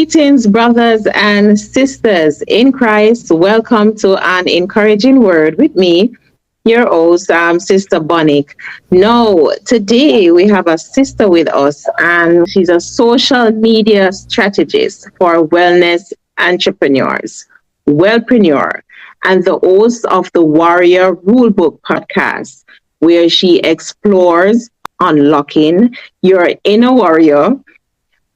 Greetings, brothers and sisters in Christ. Welcome to an encouraging word with me, your host, Sister Monique. Now, today we have a sister with us, and she's a social media strategist for wellness entrepreneurs, wellpreneur, and the host of the Warrior Rulebook podcast, where she explores unlocking your inner warrior,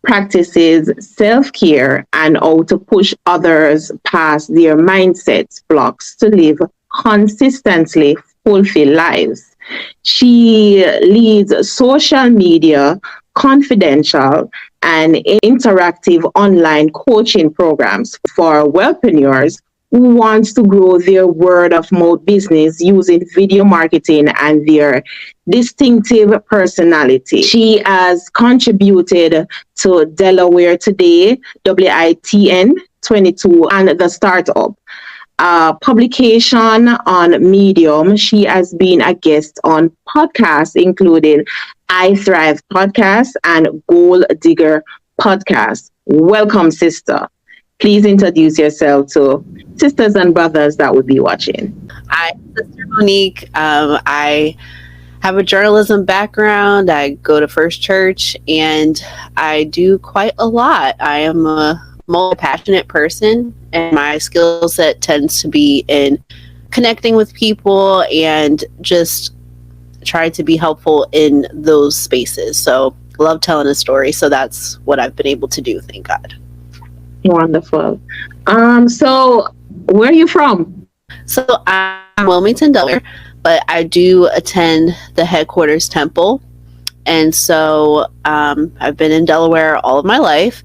practices self-care, and how to push others past their mindsets blocks to live consistently fulfilled lives. She leads social media, confidential, and interactive online coaching programs for wellpreneurs who wants to grow their word of mouth business using video marketing and their distinctive personality. She has contributed to Delaware Today, WITN 22, and The Startup. Publication on Medium. She has been a guest on podcasts including I Thrive podcast and Gold Digger podcast. Welcome, sister. Please introduce yourself to sisters and brothers that would be watching. Hi, Sister Monique. I have a journalism background. I go to First Church, and I do quite a lot. I am a multi-passionate person, and my skill set tends to be in connecting with people and just try to be helpful in those spaces. So love telling a story. So that's what I've been able to do, thank God. Wonderful. So where are you from? So I'm Wilmington, Delaware, but I do attend the headquarters temple. And so I've been in Delaware all of my life.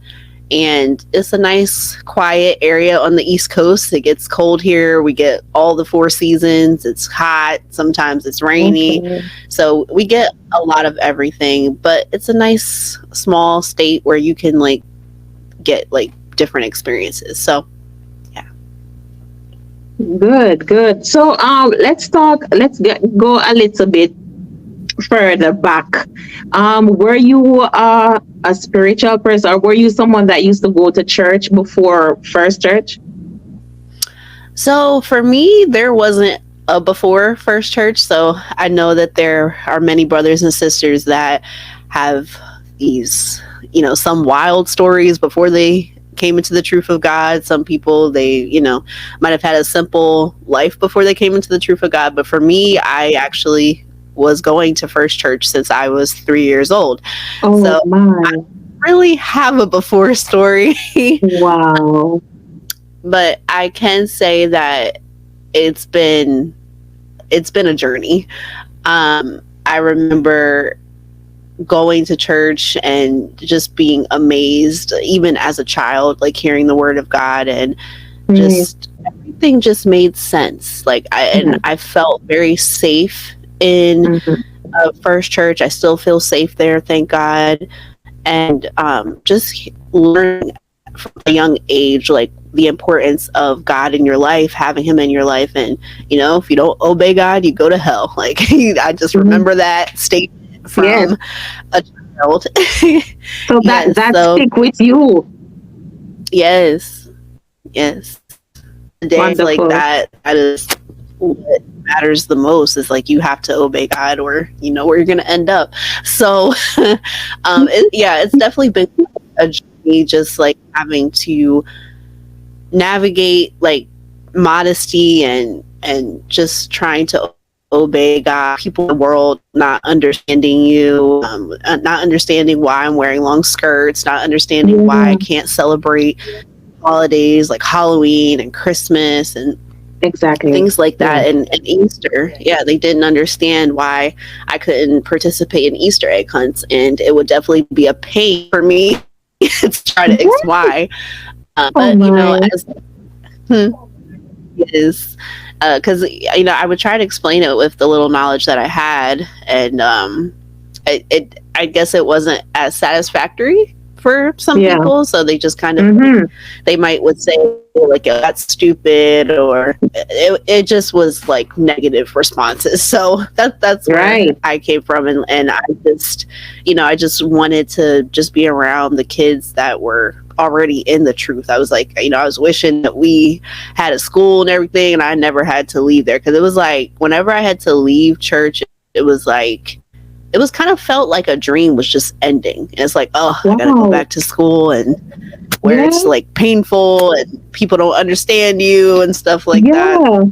And it's a nice, quiet area on the East Coast. It gets cold here. We get all the four seasons. It's hot. Sometimes it's rainy. Okay. So we get a lot of everything. But it's a nice, small state where you can get different experiences. So, yeah. Good. So let's go a little bit further back. Were you a spiritual person, or were you someone that used to go to church before First Church? So for me, there wasn't a before First Church. So I know that there are many brothers and sisters that have these, some wild stories before they came into the truth of God. Some people, they, might have had a simple life before they came into the truth of God. But for me, I actually was going to First Church since I was 3 years old. Oh, so my. I really have a before story. Wow. But I can say that it's been a journey. I remember going to church and just being amazed, even as a child, hearing the word of God, and just everything just made sense. I felt very safe in First Church. I still feel safe there, thank God. And just learning from a young age, the importance of God in your life, having him in your life. And, if you don't obey God, you go to hell. I just remember that statement from a child. So that stick with you. Yes. Days Wonderful. like that is what matters the most, is you have to obey God, or where you're going to end up. So it's definitely been a journey, just having to navigate modesty and just trying to obey God, people in the world not understanding you, not understanding why I'm wearing long skirts, not understanding why I can't celebrate holidays like Halloween and Christmas and exactly things like that. And Easter, they didn't understand why I couldn't participate in Easter egg hunts, and it would definitely be a pain for me to try to explain why. It is because I would try to explain it with the little knowledge that I had, and I guess it wasn't as satisfactory for some people, so they just kind of they would say that's stupid, or it just was negative responses. So that's where I came from, and I just I just wanted to just be around the kids that were already in the truth. I was like, I was wishing that we had a school and everything, and I never had to leave there, because it was like whenever I had to leave church, it was like it was kind of felt like a dream was just ending. And it's like, oh, I gotta go Wow. back to school, and where Yeah. it's like painful and people don't understand you and stuff like that. Yeah.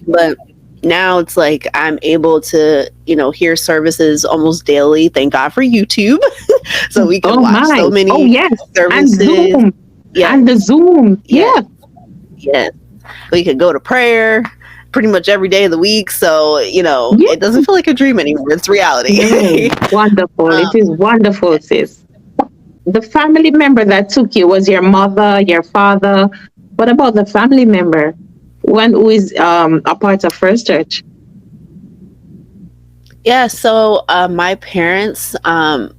But now it's like I'm able to, hear services almost daily. Thank God for YouTube. So we can Oh watch my. so Oh many yes. And services. Zoom. Yeah. And the Zoom. Yeah. Yeah. Yeah. We could go to prayer pretty much every day of the week. So, Yeah. it doesn't feel like a dream anymore. It's No. reality. Wonderful. It is wonderful, sis. The family member that took you was your mother, your father. What about the family member? One who is a part of First Church? Yeah, so my parents,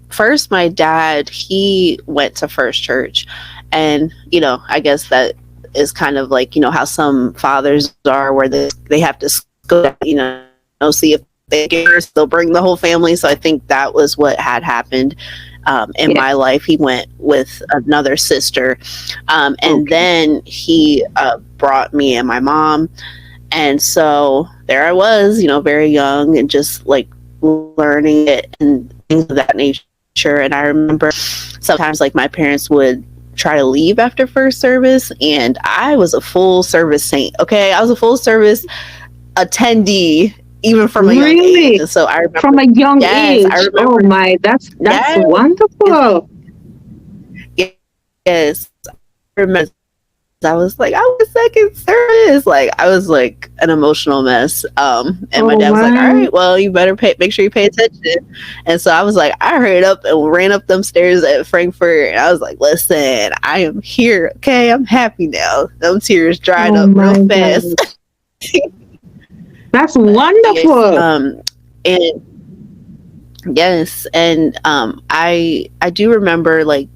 first, my dad, he went to First Church. And, I guess that is kind of like, how some fathers are, where they have to go, see if they get first, they'll bring the whole family. So I think that was what had happened in my life. He went with another sister. And then he brought me and my mom. And so there I was, very young and just like learning it and things of that nature. And I remember sometimes like my parents would try to leave after first service, and I was a full service saint. Okay. I was a full service attendee even from a young age. And so I remember from a young age. I remember, oh my, that's wonderful. Yes. I remember I was like, I was second service. Like, I was like an emotional mess. And my dad was like, all right, well, you better make sure you pay attention. And so I was like, I hurried up and ran up them stairs at Frankfurt. And I was like, listen, I am here. Okay. I'm happy now. Them tears dried up real fast. That's wonderful. And yes. And I do remember like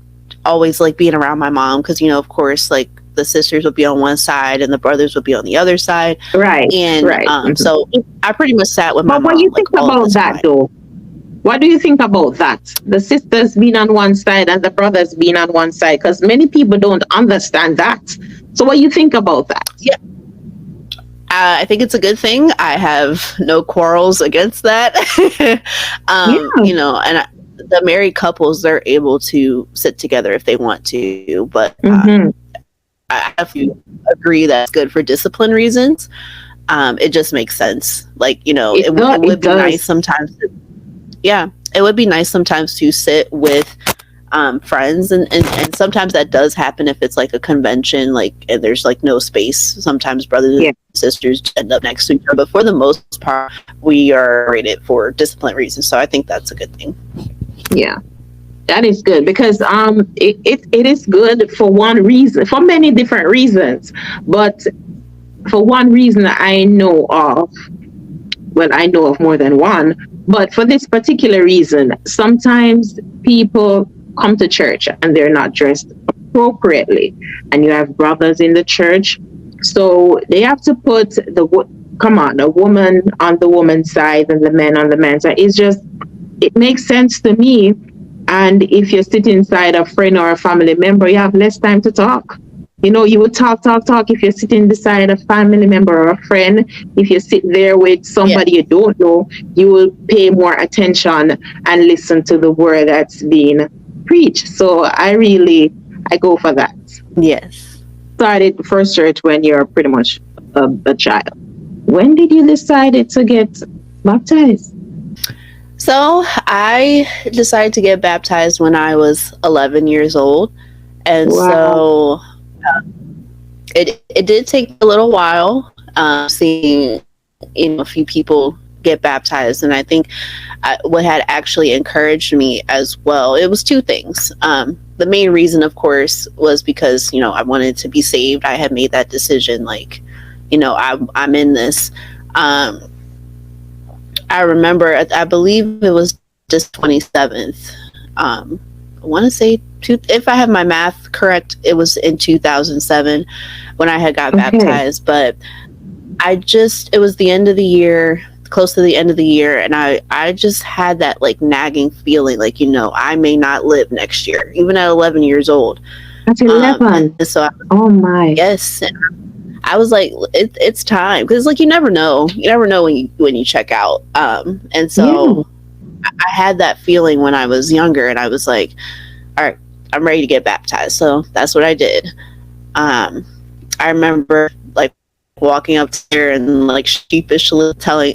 always like being around my mom, because, of course, like, the sisters would be on one side and the brothers would be on the other side. Right. And so I pretty much sat with my mom. But what do you think about that, though? What do you think about that? The sisters being on one side and the brothers being on one side? Because many people don't understand that. So what do you think about that? Yeah. I think it's a good thing. I have no quarrels against that. And the married couples, they're able to sit together if they want to. But I have to agree that's good for discipline reasons. It just makes sense. Like, it would be nice sometimes. It would be nice sometimes to sit with friends, and sometimes that does happen if it's like a convention, like, and there's like no space. Sometimes brothers and sisters end up next to each other, but for the most part, we are rated for discipline reasons. So I think that's a good thing. Yeah. That is good, because it is good for one reason, for many different reasons. But for one reason I know of, well, I know of more than one, but for this particular reason, sometimes people come to church and they're not dressed appropriately. And you have brothers in the church, so they have to put a woman on the woman's side and the men on the man's side. It makes sense to me. And if you sit inside a friend or a family member, you have less time to talk. You would talk. If you're sitting beside a family member or a friend, if you sit there with somebody you don't know, you will pay more attention and listen to the word that's being preached. So I go for that. Yes. Started First Church when you're pretty much a child. When did you decide to get baptized? So I decided to get baptized when I was 11 years old. And so it did take a little while seeing a few people get baptized. And I think what had actually encouraged me as well, it was two things. The main reason, of course, was because, I wanted to be saved. I had made that decision, like, I'm in this. I remember, I believe it was just 27th. I want to say, if I have my math correct, it was in 2007 when I had got baptized. But it was the end of the year, close to the end of the year. And I just had that like nagging feeling, like, I may not live next year, even at 11 years old. At And 11. so Oh my. yes, I was like, it's time, because like you never know when you check out. And Yeah. so I had that feeling when I was younger, and I was like, all right, I'm ready to get baptized. So that's what I did. Um, I remember like walking up there and like sheepishly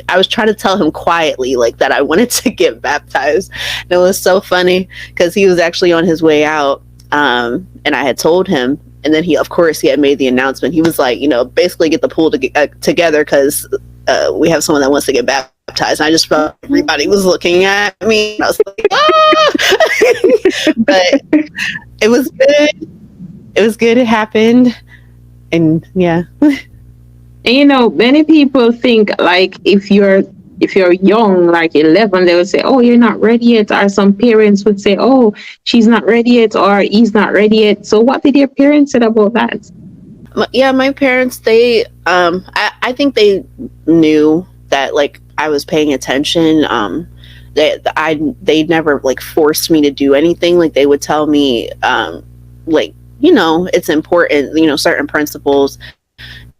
I was trying to tell him quietly like that I wanted to get baptized. And it was so funny because he was actually on his way out. And I had told him, and then of course, he had made the announcement. He was like, basically get the pool together because we have someone that wants to get baptized. And I just felt everybody was looking at me. And I was like, ah! But it was good. It was good. It happened. And yeah. And many people think like if you're young, like 11, they would say, "Oh, you're not ready yet," or some parents would say, "Oh, she's not ready yet," or "He's not ready yet." So, what did your parents say about that? Yeah, my parents, I think they knew that like I was paying attention. They never like forced me to do anything. Like they would tell me, like, it's important, certain principles.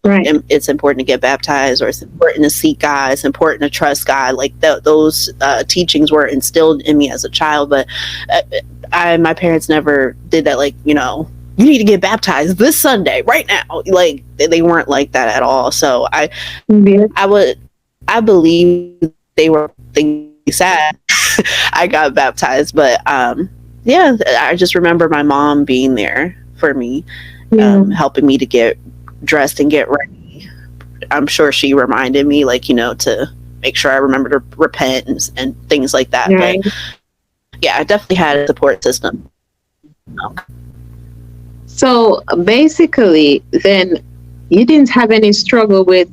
Right. It's important to get baptized, or it's important to seek God. It's important to trust God. Like those teachings were instilled in me as a child, but my parents never did that. Like, you need to get baptized this Sunday right now. Like they weren't like that at all. So Yeah. I believe they were thinking sad. I got baptized, but yeah, I just remember my mom being there for me, Yeah. helping me to get dressed and get ready. I'm sure she reminded me, like, to make sure I remember to repent and things like that. Right. But yeah, I definitely had a support system. So basically, then you didn't have any struggle with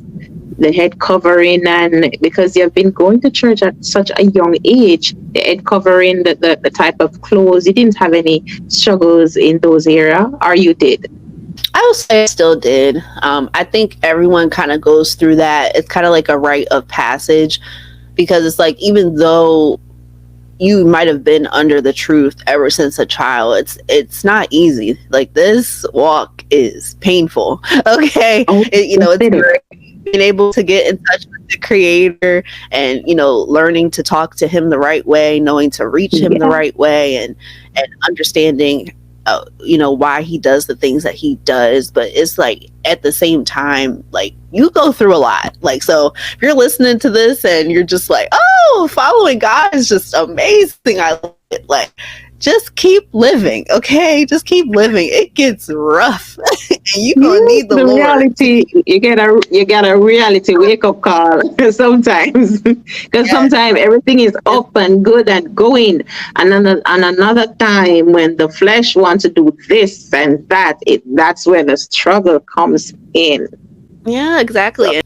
the head covering, and because you've been going to church at such a young age, the head covering, the type of clothes, you didn't have any struggles in those areas, or you did? I would say I still did. I think everyone kind of goes through that. It's kind of like a rite of passage, because it's like, even though you might have been under the truth ever since a child, it's not easy. Like, this walk is painful. Okay, Oh, it's it is. great being able to get in touch with the creator, and learning to talk to him the right way, knowing to reach him the Yeah. right way, and understanding why he does the things that he does. But it's like, at the same time, like, you go through a lot. Like, so if you're listening to this and you're just like, oh, following God is just amazing, I love it, like, just keep living. Okay, just keep living. It gets rough. And you're gonna Yes, need the the Lord. reality, you get a reality wake up call sometimes, because Yes. sometimes everything is up and good and going, and another time when the flesh wants to do this and that, that's where the struggle comes in. Yeah, exactly.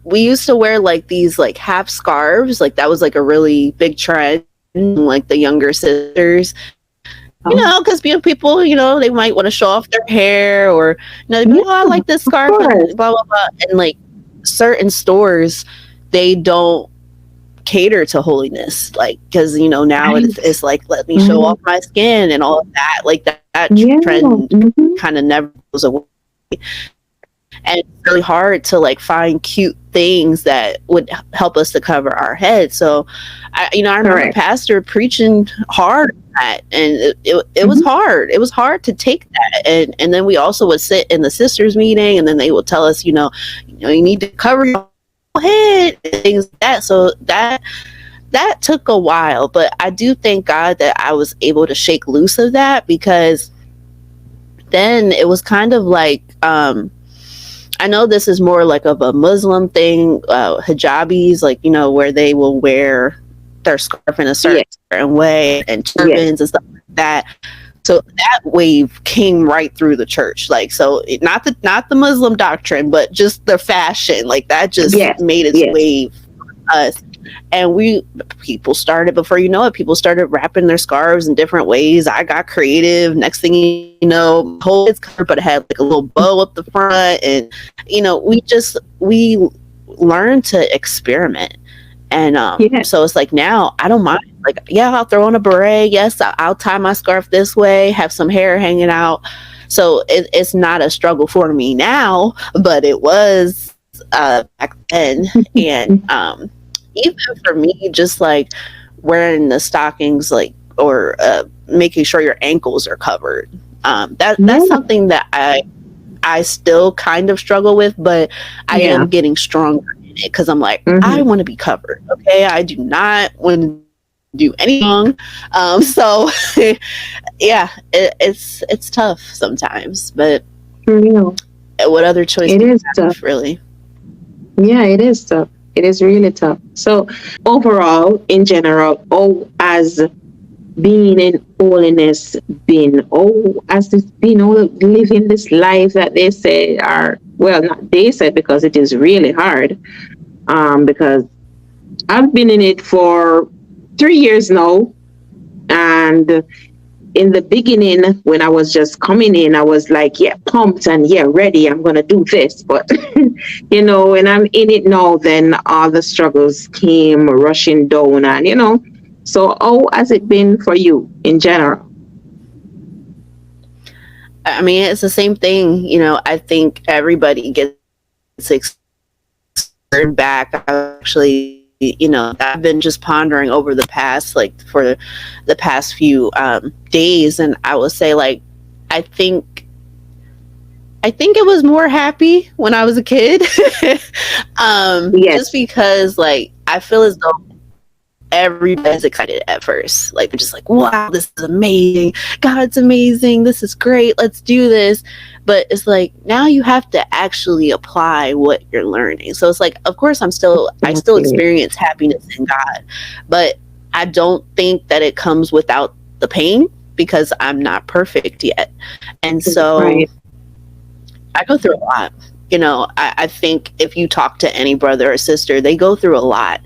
We used to wear like these like half scarves. Like, that was like a really big trend, like the younger sisters. Oh, Because people, they might want to show off their hair, or they'd be yeah, like, oh, I like this of scarf, course. and blah blah blah. And like, certain stores, they don't cater to holiness, like, because now Right. it's like, let me show Mhm. off my skin and all of that. Like, that Yeah. trend Mhm. kind of never goes away. And it's really hard to like find cute things that would help us to cover our head. So I remember Correct. pastor preaching hard on that, and it was Mhm. hard. It was hard to take that. And then we also would sit in the sisters meeting, and then they would tell us, you need to cover your head and things like that. So that took a while, but I do thank God that I was able to shake loose of that, because then it was kind of like, I know this is more like of a Muslim thing, hijabis, like, where they will wear their scarf in a Yes. certain way, and Yes. turbans and stuff like that. So that wave came right through the church. Like, so not the Muslim doctrine, but just the fashion, like, that just Yes. made its Yes. wave for us. And people started, before you know it, people started wrapping their scarves in different ways. I got creative. Next thing you know, whole it's covered, but it had like a little bow up the front. And we learned to experiment. And Yes. so it's like, now I don't mind. Like, yeah, I'll throw on a beret. Yes, I'll tie my scarf this way, have some hair hanging out. So it's not a struggle for me now, but it was back then. And even for me, just like wearing the stockings, like, or making sure your ankles are covered. That's Yeah. something that I still kind of struggle with, but I Yeah. am getting stronger in it because I'm like, I Hmm. want to be covered. Okay, I do not want to do anything wrong. So yeah, it's tough sometimes, but For real. what other choice It do you is tough. have, really? Yeah, it is tough. It is really tough. So overall, in general, oh, as being in holiness been, oh, as this been, oh, living this life that they say are, well, not they said, because it is really hard. Because I've been in it for 3 years now, and in the beginning, when I was just coming in, I was like, yeah, pumped and yeah, ready. I'm going to do this. But, when I'm in it now, then all the struggles came rushing down. And, so how has it been for you in general? I mean, it's the same thing. I think everybody gets back. I actually, I've been just pondering over the past, like, for the past few days, and I will say, like, I think I think it was more happy when I was a kid. Just Yes. because, like, I feel as though everybody's excited at first. Like, they're just like, wow, this is amazing. God's amazing. This is great. Let's do this. But it's like, now you have to actually apply what you're learning. So it's like, of course, I still Exactly. experience happiness in God, but I don't think that it comes without the pain because I'm not perfect yet. And so Right. I go through a lot. I think if you talk to any brother or sister, they go through a lot.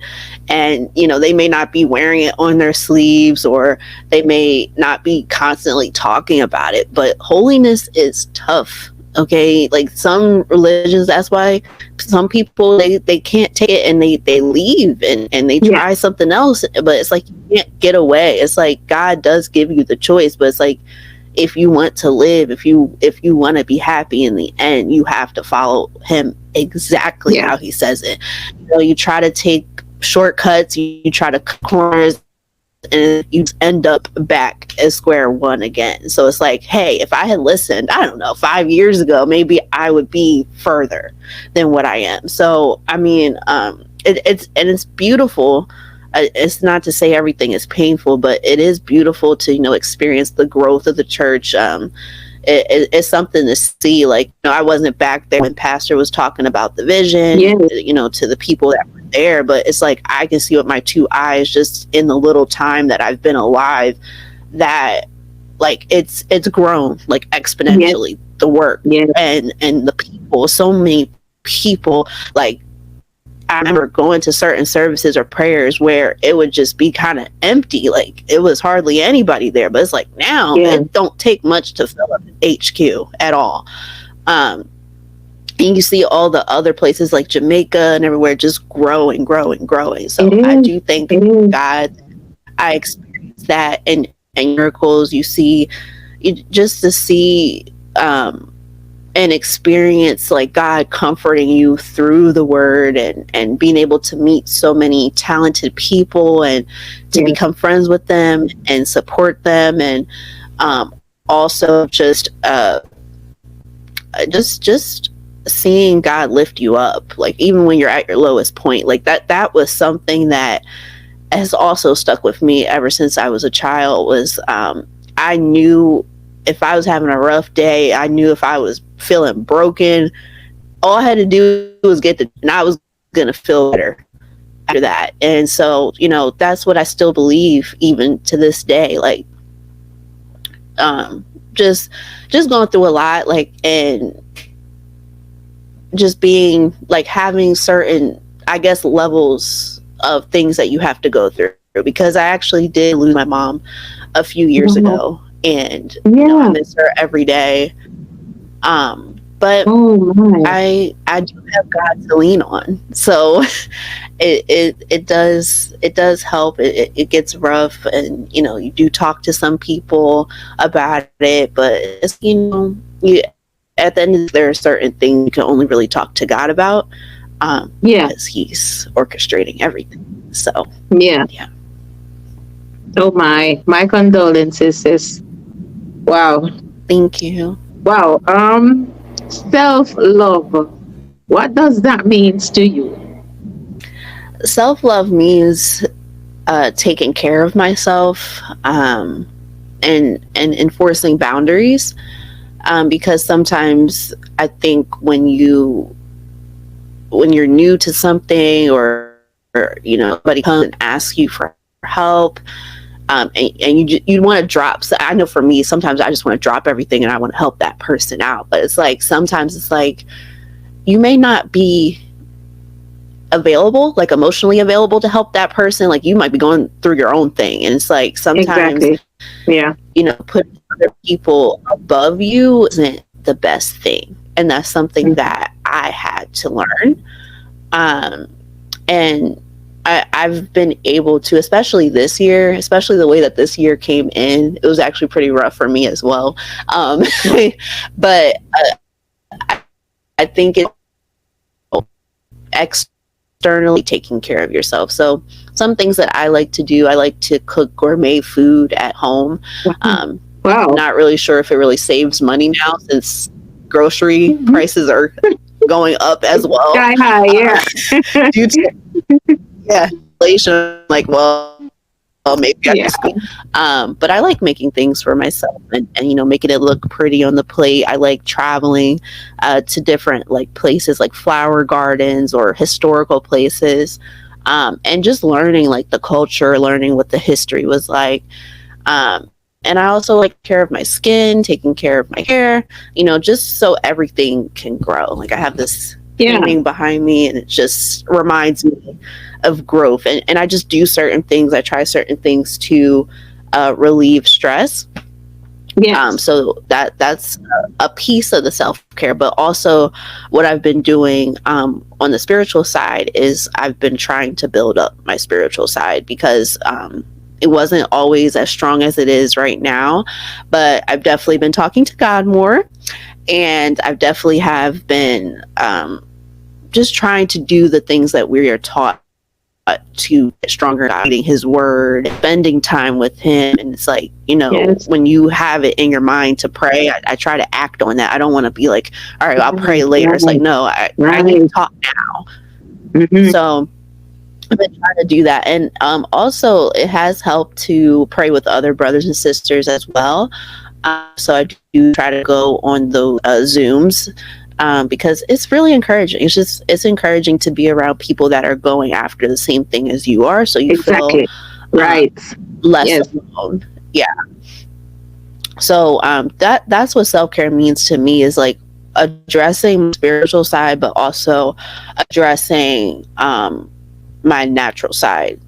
And, they may not be wearing it on their sleeves, or they may not be constantly talking about it, but holiness is tough. Okay. Like, some religions, that's why some people, they can't take it, and they leave, and they Yeah. try something else. But it's like, you can't get away. It's like God does give you the choice, but it's like, if you want to live, if you want to be happy in the end, you have to follow him exactly Yeah. how he says it. You try to take shortcuts, you try to cut corners, and you end up back at square one again. So it's like, hey, if I had listened, I don't know, 5 years ago, maybe I would be further than what I am. So I mean, it's beautiful. It's not to say everything is painful, but it is beautiful to experience the growth of the church. It's something to see. Like, I wasn't back there when Pastor was talking about the vision, Yeah. to the people that were there, but it's like I can see with my two eyes, just in the little time that I've been alive, that, like, it's grown, like, Yes. exponentially, the work, Yes. and the people, so many people. Like, I remember going to certain services or prayers where it would just be kind of empty. Like, it was hardly anybody there. But it's like, now Yeah. it don't take much to fill up an HQ at all. Um, and you see all the other places like Jamaica and everywhere just grow and grow and growing. It So I is. do thank It is. God I experienced that, and miracles. Just to see, and experience, like, God comforting you through the word, and being able to meet so many talented people, and to Yeah. become friends with them and support them, and also just seeing God lift you up, like, even when you're at your lowest point. Like, that was something that has also stuck with me ever since I was a child. Was I knew if I was having a rough day, I knew if I was feeling broken, all I had to do was get and I was gonna feel better after that. And so, that's what I still believe even to this day. Like, um, just going through a lot, like, and just being, like, having certain, I guess, levels of things that you have to go through, because I actually did lose my mom a few years Wow. ago, and I Yeah. miss her every day. But Oh my. I do have God to lean on, so it does help. It gets rough, and you do talk to some people about it, but it's you, at the end of the day, there are certain things you can only really talk to God about, Yeah. because He's orchestrating everything. So, Yeah. yeah. Oh my condolences, sis. Wow. Thank you. Wow. Self-love. What does that means to you? Self love means taking care of myself, and enforcing boundaries. Because sometimes I think when you're new to something, or somebody comes and asks you for help, and you want to drop. So I know for me, sometimes I just want to drop everything and I want to help that person out. But it's like sometimes it's like you may not be available, like emotionally available to help that person. Like you might be going through your own thing, and it's like sometimes Exactly. Yeah. putting other people above you isn't the best thing, and that's something that I had to learn. Um, and I've been able to, especially this year, especially the way that this year came in, it was actually pretty rough for me as well. Um, but I think it's externally taking care of yourself. So some things that I like to do, I like to cook gourmet food at home. Wow. Not really sure if it really saves money now, since grocery prices are going up as well. Sky high, yeah. Due to inflation, like, well, maybe I Yeah. just go. But I like making things for myself, and making it look pretty on the plate. I like traveling to different like places, like flower gardens or historical places, and just learning like the culture, learning what the history was like. And I also like care of my skin, taking care of my hair, just so everything can grow. Like I have this Yeah. painting behind me, and it just reminds me of growth. And I just do certain things. I try certain things to relieve stress. Yes. So that's a piece of the self-care. But also what I've been doing on the spiritual side is I've been trying to build up my spiritual side, because it wasn't always as strong as it is right now. But I've definitely been talking to God more, and I've definitely have been just trying to do the things that we are taught to get stronger, reading his word, spending time with him. And it's like, Yes. when you have it in your mind to pray, I try to act on that. I don't want to be like, all right, I'll pray later. It's like, no, I need to talk now. Mhm. So I've been trying to do that. And also it has helped to pray with other brothers and sisters as well. So I do try to go on those Zooms, because it's really encouraging. It's encouraging to be around people that are going after the same thing as you are, so you feel Exactly. Right. less Yes. alone. Yeah. So that's what self-care means to me, is like addressing my spiritual side, but also addressing my natural side,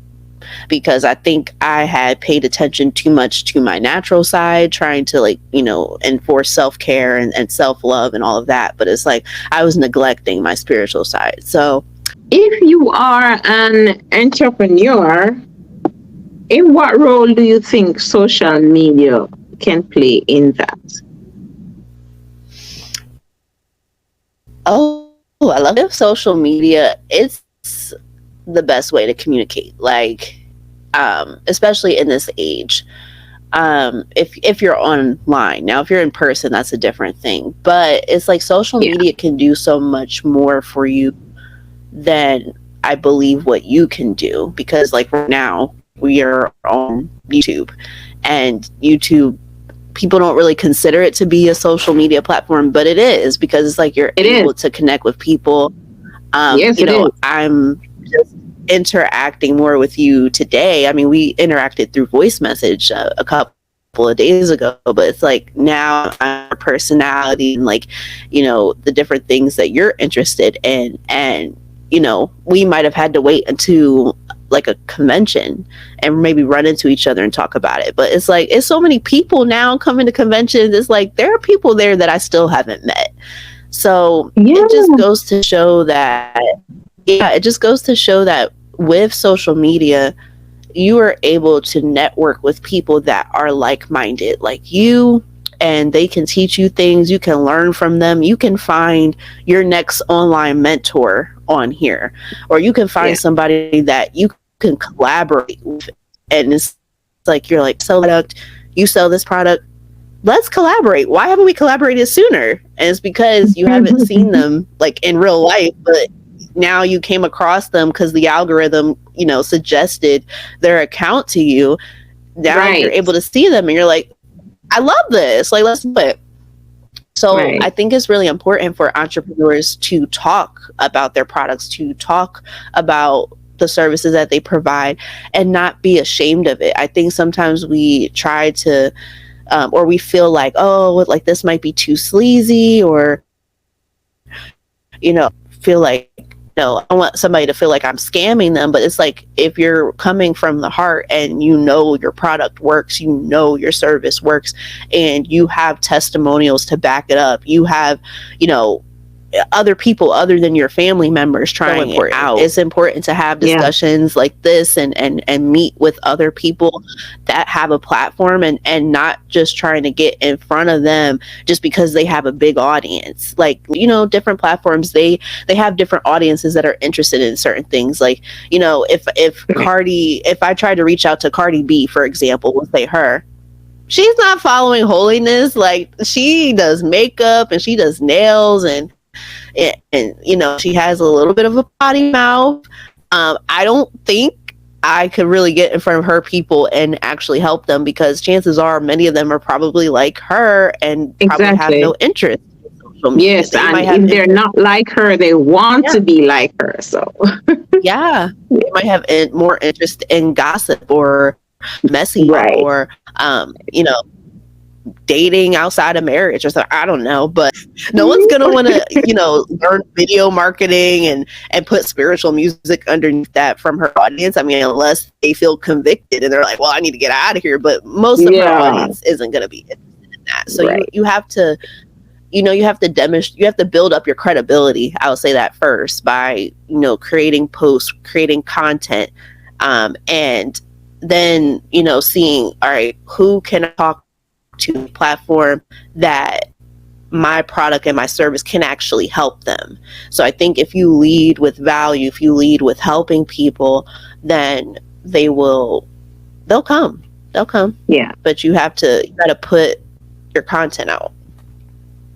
because I think I had paid attention too much to my natural side, trying to enforce self-care and self-love and all of that. But it's like I was neglecting my spiritual side. So If you are an entrepreneur, in what role do you think social media can play in that? I love it. Social media, it's the best way to communicate, like especially in this age. If you're online now, if you're in person, that's a different thing. But it's like social Yeah. media can do so much more for you than I believe what you can do, because like right now we are on YouTube, and YouTube, people don't really consider it to be a social media platform, but it is, because it's like you're It is. able to connect with people. Yes, it is. I'm just interacting more with you today. I mean, we interacted through voice message a couple of days ago, but it's like now our personality and like, the different things that you're interested in. And, we might have had to wait until like a convention and maybe run into each other and talk about it. But it's like, it's so many people now coming to conventions. It's like, there are people there that I still haven't met. So Yeah. it just goes to show that, it just goes to show that with social media, you are able to network with people that are like-minded like you, and they can teach you things. You can learn from them. You can find your next online mentor on here, or you can find somebody that you can collaborate with. And it's like, you're like, sell product, you sell this product, let's collaborate. Why haven't we collaborated sooner? And it's because you haven't seen them like in real life, but now you came across them because the algorithm, suggested their account to you. Now you're able to see them and you're like, I love this. Like, let's do it. So I think it's really important for entrepreneurs to talk about their products, to talk about the services that they provide, and not be ashamed of it. I think sometimes we try to, or we feel like, oh, like this might be too sleazy, or, feel like, I don't want somebody to feel like I'm scamming them. But it's like, if you're coming from the heart and your product works, your service works, and you have testimonials to back it up, you have, other people other than your family members trying it out. It's important to have discussions like this and meet with other people that have a platform, and not just trying to get in front of them just because they have a big audience. Like, different platforms, they have different audiences that are interested in certain things. Like, if I tried to reach out to Cardi B, for example, we'll say her, she's not following holiness. Like, she does makeup and she does nails, and she has a little bit of a potty mouth. I don't think I could really get in front of her people and actually help them, because chances are many of them are probably like her and probably have no interest in social media. Yes, and if they're not like her, they want to be like her. So they might have more interest in gossip or messy or dating outside of marriage or something. I don't know, but no one's gonna want to learn video marketing and put spiritual music underneath that from her audience. I mean, unless they feel convicted and they're like, well, I need to get out of here. But most of her audience isn't gonna be interested in that. So you have to you have to demonstrate, you have to build up your credibility. I would say that first, by creating posts, creating content, and then seeing, all right, who can I talk to a platform that my product and my service can actually help them. So I think if you lead with value, if you lead with helping people, then they'll come. Yeah. But you gotta put your content out.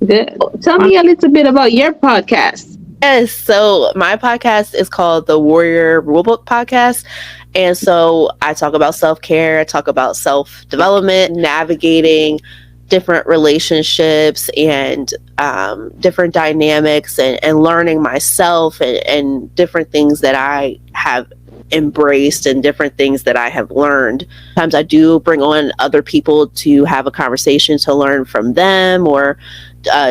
Good. Tell me a little bit about your podcast. Yes. So my podcast is called the Warrior Rulebook Podcast. And so I talk about self-care, I talk about self-development, navigating different relationships and different dynamics, and learning myself, and different things that I have embraced and different things that I have learned. Sometimes I do bring on other people to have a conversation, to learn from them, or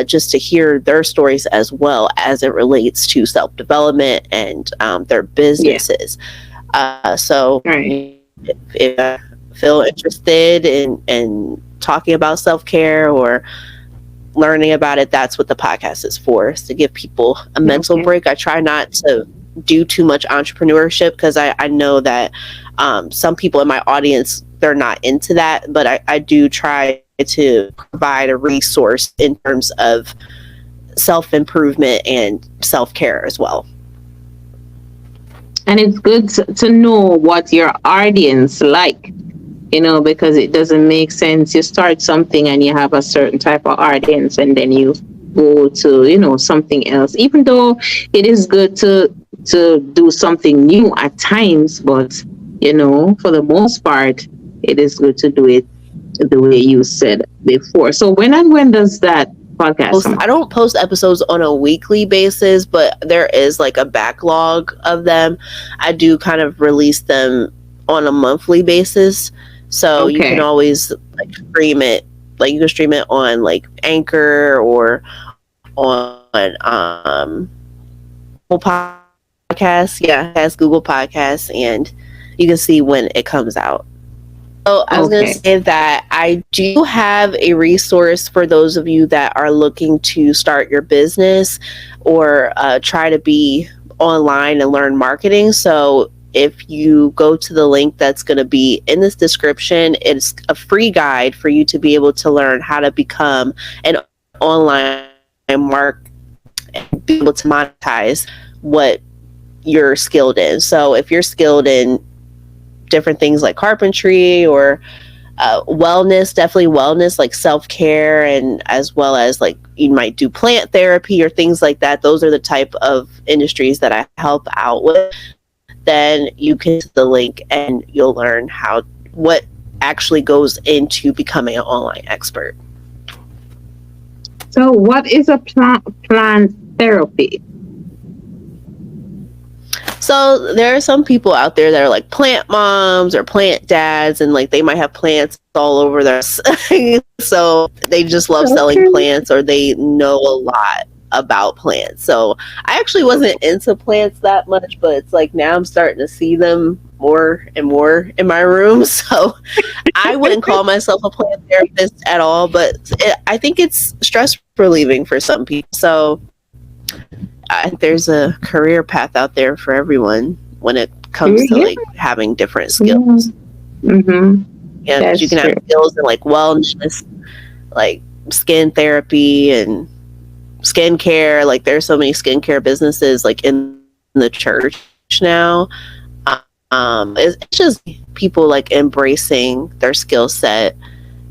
just to hear their stories as well, as it relates to self-development and their businesses. So if I feel interested in talking about self-care or learning about it, that's what the podcast is for, is to give people a mental break. I try not to do too much entrepreneurship, because I know that some people in my audience, they're not into that, but I do try to provide a resource in terms of self-improvement and self-care as well. And it's good to know what your audience like, because it doesn't make sense. You start something and you have a certain type of audience, and then you go to, something else, even though it is good to do something new at times. But, for the most part, it is good to do it the way you said before. So when does that podcast? I don't post episodes on a weekly basis, but there is like a backlog of them. I do kind of release them on a monthly basis, so you can always stream it. Like, you can stream it on like Anchor or on Google Podcasts. Yeah, it has Google Podcasts, and you can see when it comes out. So I was going to say that I do have a resource for those of you that are looking to start your business or try to be online and learn marketing. So if you go to the link that's going to be in this description, it's a free guide for you to be able to learn how to become an online mark and be able to monetize what you're skilled in. So if you're skilled in different things like carpentry or wellness, definitely wellness, like self-care, and as well as like you might do plant therapy or things like that, those are the type of industries that I help out with. Then you can the link and you'll learn how what actually goes into becoming an online expert. So, what is a plant therapy? So there are some people out there that are like plant moms or plant dads, and like they might have plants all over their so they just love selling Okay. plants, or they know a lot about plants. So I actually wasn't into plants that much, but it's like now I'm starting to see them more and more in my room. So I wouldn't call myself a plant therapist at all, but I think it's stress relieving for some people. So there's a career path out there for everyone when it comes to Yeah. like having different skills. Mm-hmm. Yeah, 'cause you That's can true. have skills in like wellness, like skin therapy and skincare. Like there's so many skincare businesses like in the church now. It's just people like embracing their skill set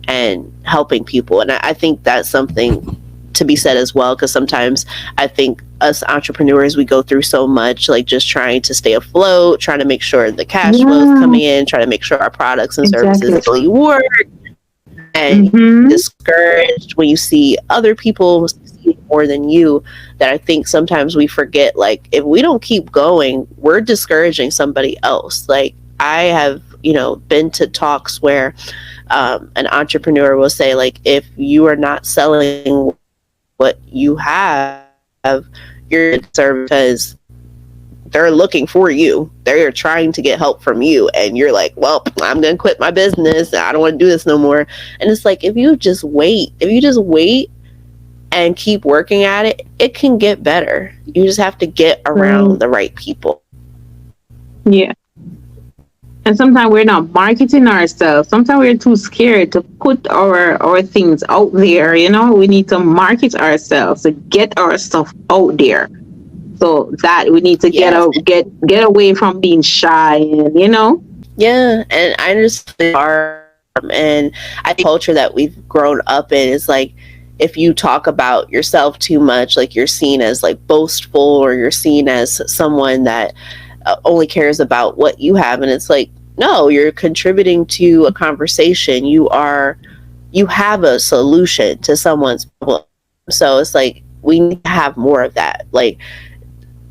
and helping people, and I think that's something to be said as well, because sometimes I think us entrepreneurs, we go through so much, like just trying to stay afloat, trying to make sure the cash flow is Yeah, coming in, trying to make sure our products and services exactly. really work, and you get Mm-hmm. discouraged when you see other people succeed more than you. That I think sometimes we forget, like if we don't keep going, we're discouraging somebody else. Like I have, been to talks where an entrepreneur will say, like, if you are not selling what you have, you're deserved, because they're looking for you. They're trying to get help from you. And you're like, well, I'm going to quit my business. I don't want to do this no more. And it's like, if you just wait and keep working at it, it can get better. You just have to get Right. around the right people. Yeah. And sometimes we're not marketing ourselves. Sometimes we're too scared to put our things out there. We need to market ourselves to get our stuff out there. So that we need to get Yes. out, get away from being shy, and. Yeah. And I understand and I think culture that we've grown up in is like, if you talk about yourself too much, like you're seen as like boastful, or you're seen as someone that only cares about what you have. And it's like, no, you're contributing to a conversation. You have a solution to someone's problem. So it's like, we need to have more of that. Like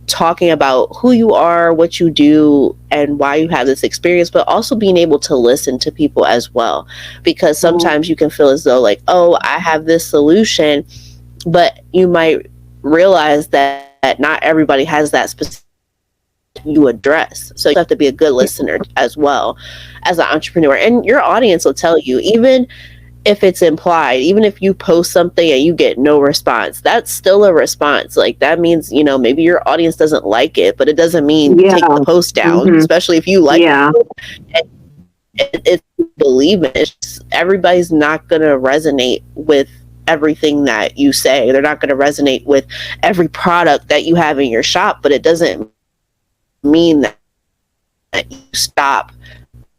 talking about who you are, what you do, and why you have this experience, but also being able to listen to people as well. Because sometimes you can feel as though like, oh, I have this solution, but you might realize that not everybody has that specific you address. So you have to be a good listener as well as an entrepreneur. And your audience will tell you, even if it's implied, even if you post something and you get no response, that's still a response. Like that means, maybe your audience doesn't like it, but it doesn't mean Yeah. take the post down, Mm-hmm. especially if you like Yeah. it. It's believe it. Everybody's not going to resonate with everything that you say. They're not going to resonate with every product that you have in your shop, but it doesn't mean that you stop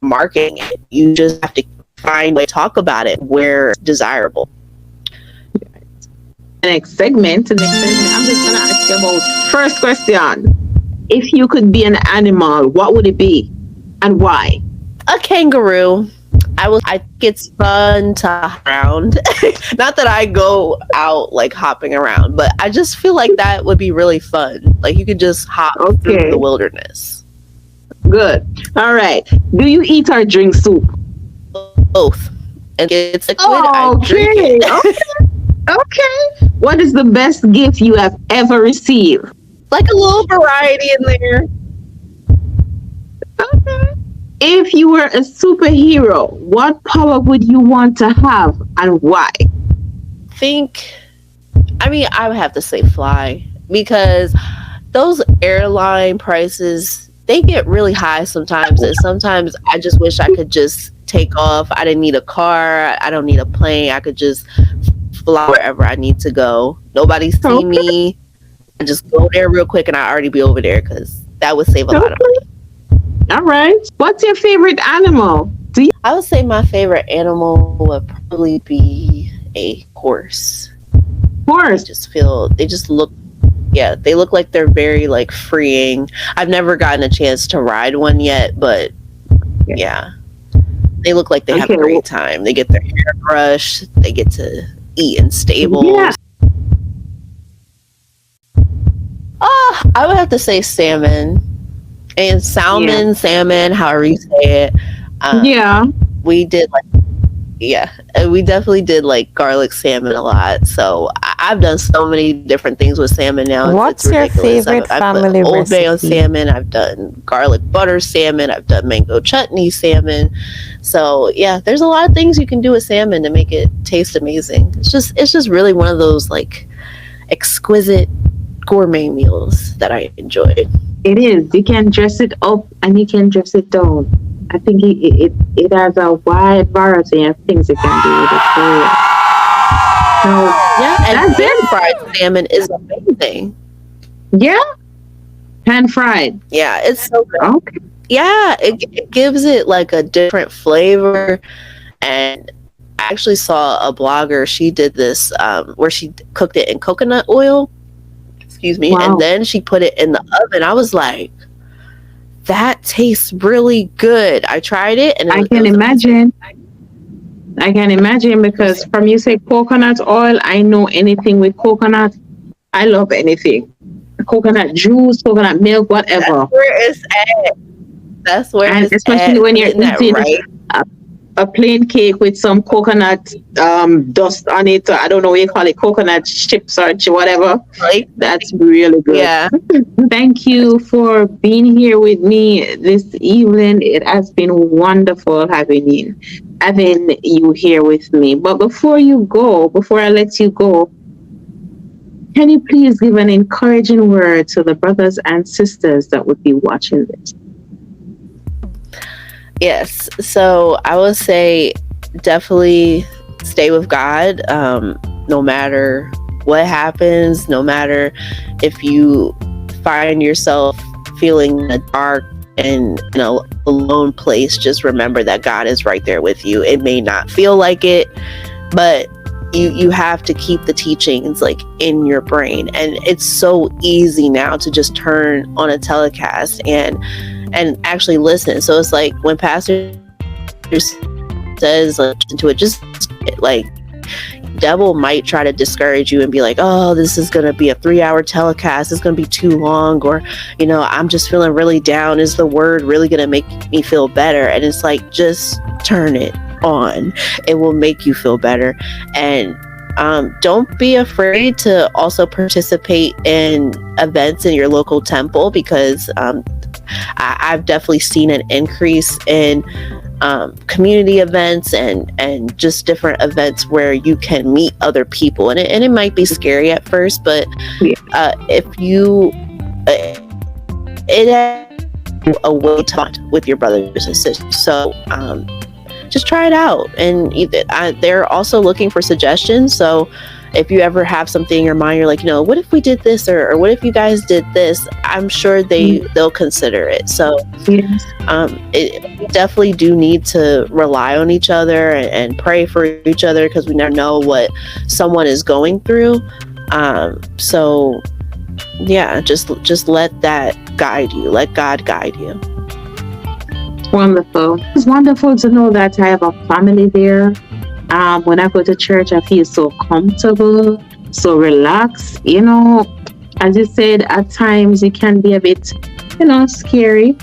marketing it. You just have to find a way to talk about it where it's desirable. The next segment, I'm just gonna ask you about first question. If you could be an animal, what would it be, and why? A kangaroo. I think it's fun to hop around. Not that I go out like hopping around, but I just feel like that would be really fun. Like you could just hop through Okay, the wilderness. good. All right. Do you eat or drink soup? Both. And it's liquid, I drink Okay. it. Okay. What is the best gift you have ever received? Like a little variety in there. Okay. If you were a superhero, what power would you want to have, and why? I would have to say fly, because those airline prices they get really high sometimes, and sometimes I just wish I could just take off. I didn't need a car. I don't need a plane. I could just fly wherever I need to go. Nobody see Okay. me. I just go there real quick, and I already be over there because that would save a lot of Okay. money. All right. What's your favorite animal? Do you I would say my favorite animal would probably be a horse. They horse? just feel, they just look, yeah, they look like they're very like freeing. I've never gotten a chance to ride one yet, but Yeah. yeah, they look like they have Okay. a great time. They get their hair brushed, they get to eat in Yeah. stables. Oh, I would have to say salmon and Yeah. salmon, however you say it. Um, Yeah. we did like, yeah, we definitely did like garlic salmon a lot. So I've done so many different things with salmon now. It's What's your ridiculous. favorite I've put family Old Bay on recipe? salmon. I've done garlic butter salmon. I've done mango chutney salmon. So yeah, there's a lot of things you can do with salmon to make it taste amazing. It's just really one of those like exquisite gourmet meals that I enjoyed. It is. You can dress it up and you can dress it down. I think it has a wide variety of things you can do with it. So Yeah, and that's pan it. fried salmon is amazing. Yeah. Pan fried. Yeah, it's so good. Okay. Yeah, it gives it like a different flavor. And I actually saw a blogger. She did this where she cooked it in coconut oil. Excuse me, and Wow. then she put it in the oven. I was like, that tastes really good. I tried it, and I it can was amazing. imagine. I can imagine because from you say coconut oil, I know anything with coconut. I love anything. Coconut juice, coconut milk, That's whatever. where it's at. That's where And it's especially at. when you're Hitting that eating right. a plain cake with some coconut dust on it. Or I don't know what you call it, coconut chips or whatever. Like, That's really good. yeah. Thank you for being here with me this evening. It has been wonderful having you here with me. But before I let you go, can you please give an encouraging word to the brothers and sisters that would be watching this? Yes. So I would say definitely stay with God, no matter what happens, no matter if you find yourself feeling in a dark and in a alone place, just remember that God is right there with you. It may not feel like it, but you have to keep the teachings like in your brain. And it's so easy now to just turn on a telecast and actually listen. So it's like when pastor says like listen to it, just like devil might try to discourage you and be like, oh, this is gonna be a 3-hour telecast, it's gonna be too long, or I'm just feeling really down, is the word really gonna make me feel better? And it's like, just turn it on, it will make you feel better. And don't be afraid to also participate in events in your local temple, because I've definitely seen an increase in community events and just different events where you can meet other people, and it might be scary at first, but if you it has a way to bond with your brothers and sisters. So just try it out. And they're also looking for suggestions, so if you ever have something in your mind, you're like, what if we did this, or what if you guys did this, I'm sure they'll consider it. So Yes. we definitely do need to rely on each other and pray for each other, because we never know what someone is going through. So yeah, just let that guide you, let God guide you. Wonderful. It's wonderful to know that I have a family there. When I go to church, I feel so comfortable, so relaxed. As you said, at times it can be a bit, scary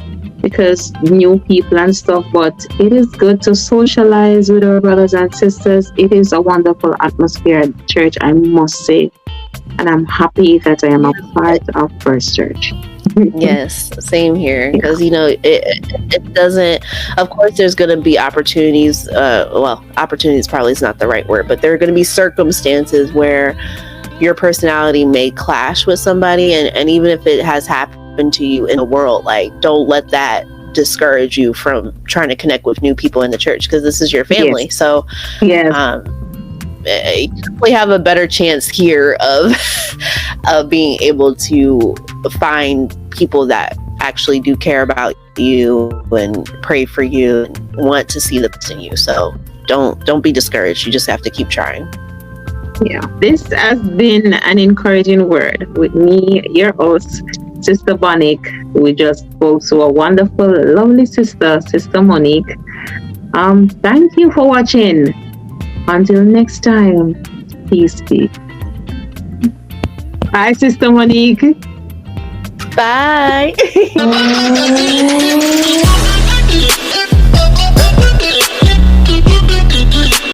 because new people and stuff, but it is good to socialize with our brothers and sisters. It is a wonderful atmosphere at church, I must say. And I'm happy that I am a part of First Church. Yes, same here, because it doesn't, of course there's going to be opportunities, opportunities probably is not the right word, but there are going to be circumstances where your personality may clash with somebody, and even if it has happened happen to you in the world. Like, don't let that discourage you from trying to connect with new people in the church, because this is your family. Yes. So Yes. you definitely have a better chance here of of being able to find people that actually do care about you and pray for you and want to see the best in you. So don't be discouraged. You just have to keep trying. Yeah, this has been an encouraging word with me, your host, Sister Monique. We just spoke to a wonderful, lovely sister, Sister Monique. Thank you for watching. Until next time, peace be. Bye, Sister Monique. Bye.